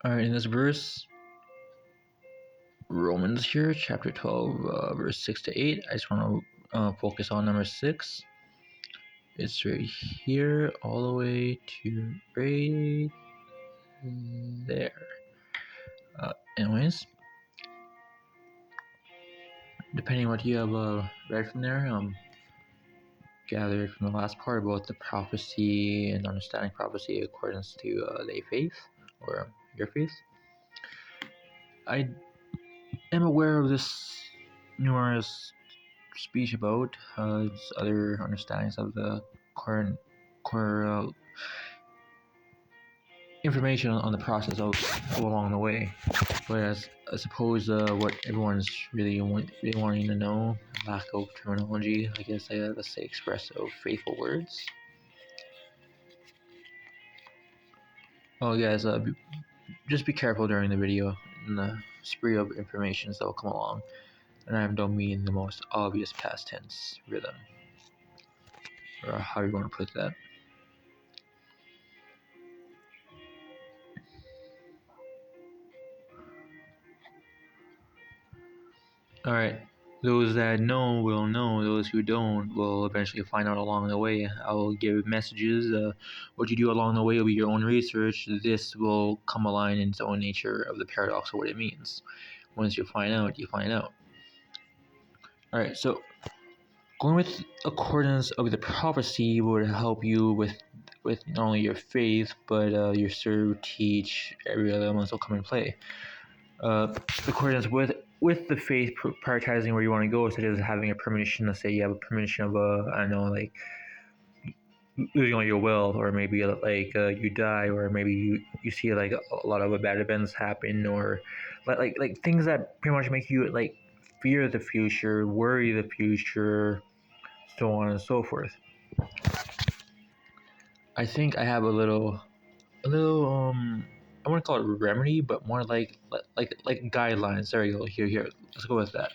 Alright, in this verse, Romans here, chapter 12, verse 6 to 8, I just want to focus on number 6. It's right here, all the way to right there. Anyways, depending on what you have read from there, gathered from the last part about the prophecy and understanding prophecy according to their faith, or your faith. I am aware of this numerous speech about other understandings of the current core information on the process of along the way. Whereas I suppose what everyone's really wanting to know, lack of terminology, I guess let's say expressive faithful words. Oh guys, just be careful during the video and the spree of information that will come along. And I don't mean the most obvious past tense rhythm, or how you want to put that. Alright, those that know will know, those who don't will eventually find out along the way. I will give messages, what you do along the way will be your own research. This will come aligned in its own nature of the paradox of what it means. Once you find out, you find out. Alright, so going with accordance of the prophecy would help you with not only your faith, but your serve, teach, every other elements will come in play. Accordance with the faith, prioritizing where you want to go, such as having a premonition. Let's say you have a premonition of like losing all your wealth, or maybe you die, or maybe you see like a lot of bad events happen, or like things that pretty much make you like fear the future, worry the future, so on and so forth. I think I have a little I want to call it a remedy, but more like guidelines. There you go. Here. Let's go with that.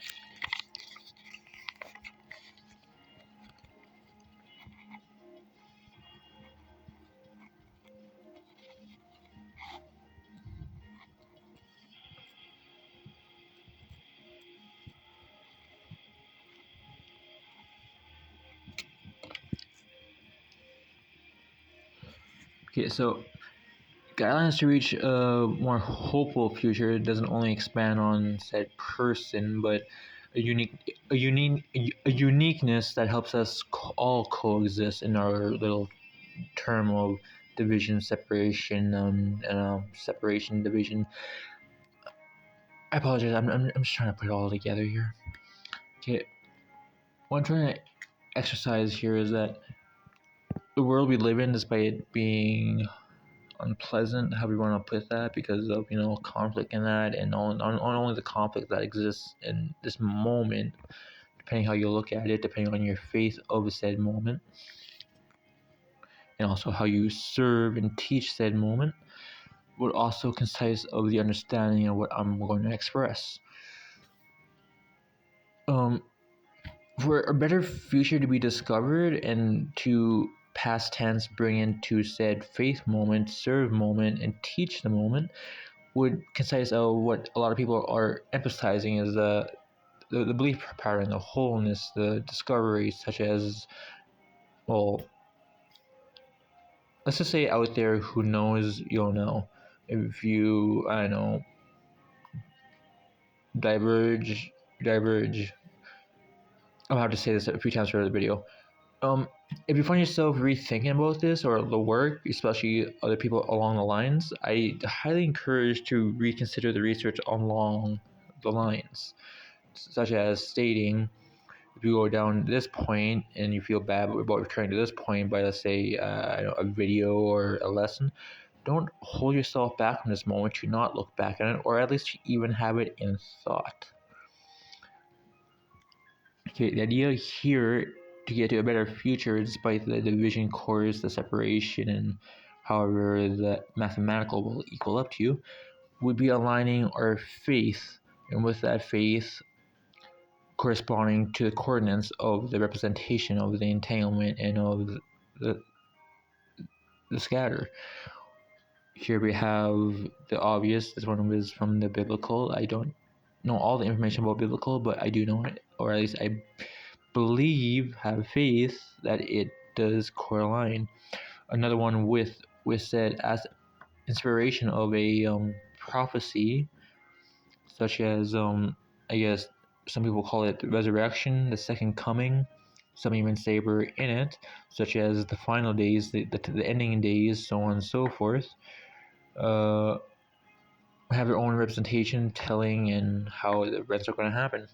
Okay, so guidelines to reach a more hopeful future doesn't only expand on said person, but a uniqueness that helps us all coexist in our little term of division, separation, separation, division. I apologize. I'm just trying to put it all together here. Okay, what I'm trying to exercise here is that the world we live in, despite it being unpleasant, how we want to put that, because of conflict in that, and not only the conflict that exists in this moment, depending how you look at it, depending on your faith of said moment, and also how you serve and teach said moment, would also consist of the understanding of what I'm going to express. For a better future to be discovered, and to past tense bring into said faith moment, serve moment, and teach the moment, would consist of what a lot of people are emphasizing is the belief pattern, the wholeness, the discovery, such as, well, let's just say out there who knows, you'll know. If you, I don't know, diverge. I'm about to say this a few times throughout the video. If you find yourself rethinking about this or the work, especially other people along the lines, I highly encourage to reconsider the research along the lines, such as stating, if you go down this point and you feel bad about returning to this point by, let's say, a video or a lesson, don't hold yourself back from this moment to not look back at it, or at least even have it in thought. Okay, the idea here to get to a better future, despite the division cores, the separation, and however the mathematical will equal up to, would be aligning our faith, and with that faith corresponding to the coordinates of the representation of the entanglement and of the scatter. Here we have the obvious. This one was from the biblical. I don't know all the information about biblical, but I do know it, or at least I believe, have faith that it does correlate. Another one with said as inspiration of a prophecy, such as I guess some people call it the resurrection, the second coming. Some even say we're in it, such as the final days, the ending days, so on and so forth. Uh, have their own representation, telling, and how the events are going to happen.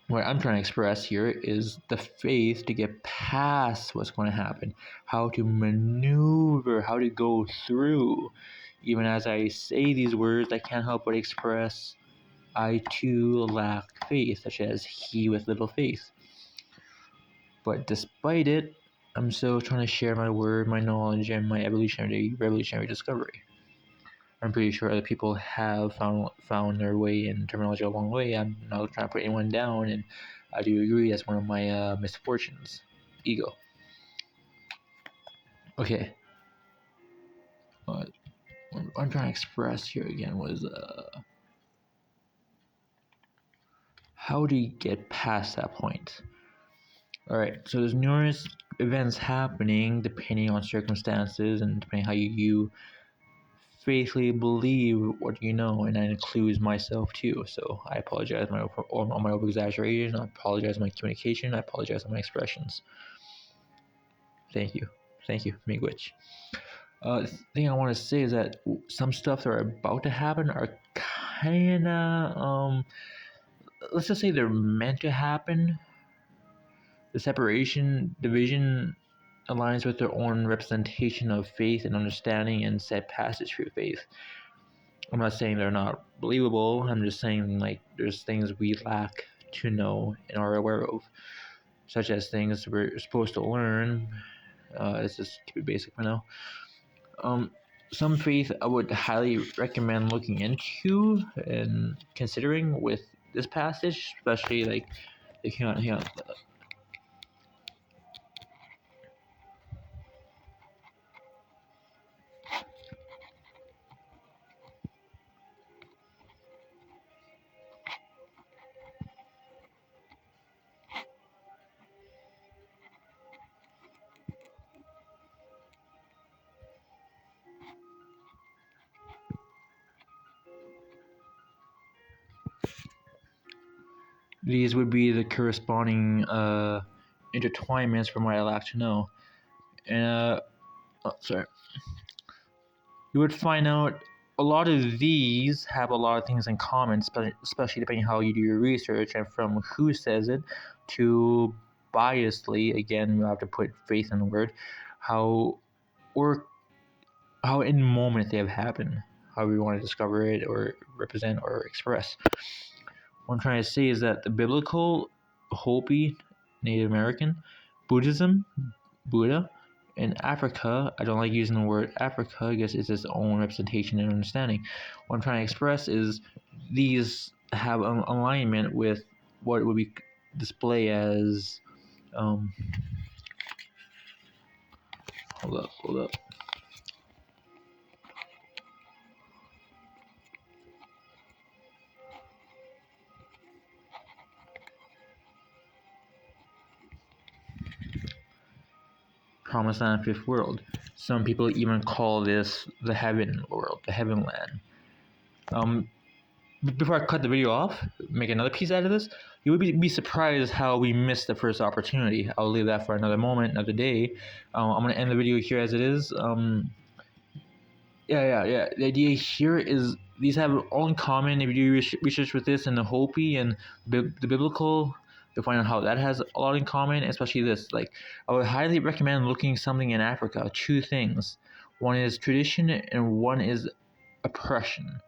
What I'm trying to express here is the faith to get past what's going to happen, how to maneuver, how to go through. Even as I say these words, I can't help but express I too lack faith, such as he with little faith. But despite it, I'm still trying to share my word, my knowledge, and my revolutionary discovery. I'm pretty sure other people have found their way in terminology along the way. I'm not trying to put anyone down, and I do agree that's one of my misfortunes. Ego. Okay. What I'm trying to express here again was how do you get past that point? Alright, so there's numerous events happening depending on circumstances and depending how you faithfully believe what you know, and that includes myself too. So I apologize on my over exaggeration. I apologize on my communication. I apologize on my expressions. Thank you, Miigwech. The thing I want to say is that some stuff that are about to happen are kind of let's just say they're meant to happen. The separation, division aligns with their own representation of faith and understanding and set passage through faith. I'm not saying they're not believable. I'm just saying like there's things we lack to know and are aware of, such as things we're supposed to learn. Let's just keep it basic for now. Some faith I would highly recommend looking into and considering with this passage, especially like hang on. These would be the corresponding intertwinements from what I lack to know, and sorry. You would find out a lot of these have a lot of things in common, especially depending how you do your research and from who says it to biasly. Again, you have to put faith in the word. How or how in the moment they have happened, however you want to discover it or represent or express. What I'm trying to say is that the biblical, Hopi, Native American, Buddhism, Buddha, in Africa, I don't like using the word Africa because it's its own representation and understanding. What I'm trying to express is these have an alignment with what would be displayed as hold up. Promised Land, Fifth World. Some people even call this the Heaven World, the Heaven Land. Before I cut the video off, make another piece out of this, you would be surprised how we missed the first opportunity. I'll leave that for another moment, another day. I'm going to end the video here as it is. The idea here is these have all in common. If you do research with this and the Hopi and the biblical, you'll find out how that has a lot in common, especially this. Like, I would highly recommend looking something in Africa. Two things. One is tradition and one is oppression.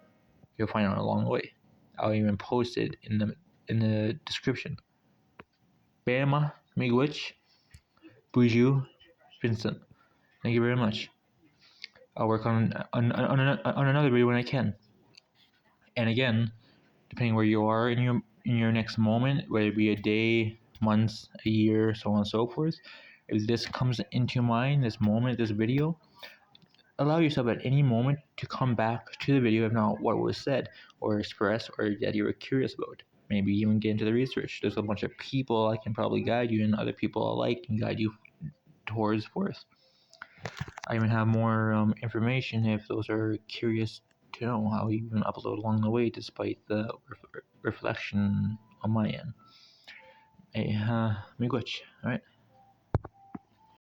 You'll find out along the way. I'll even post it in the description. Bama, Miigwech, Buju, Vincent. Thank you very much. I'll work on another video when I can. And again, depending where you are in your next moment, whether it be a day, months, a year, so on and so forth, if this comes into mind, this moment, this video, allow yourself at any moment to come back to the video if not what was said or expressed or that you were curious about. Maybe even get into the research. There's a bunch of people I can probably guide you, and other people alike can guide you towards forth. I even have more information if those are curious to know. I'll even upload along the way despite the reflection on my end. Hey, miigwech, alright?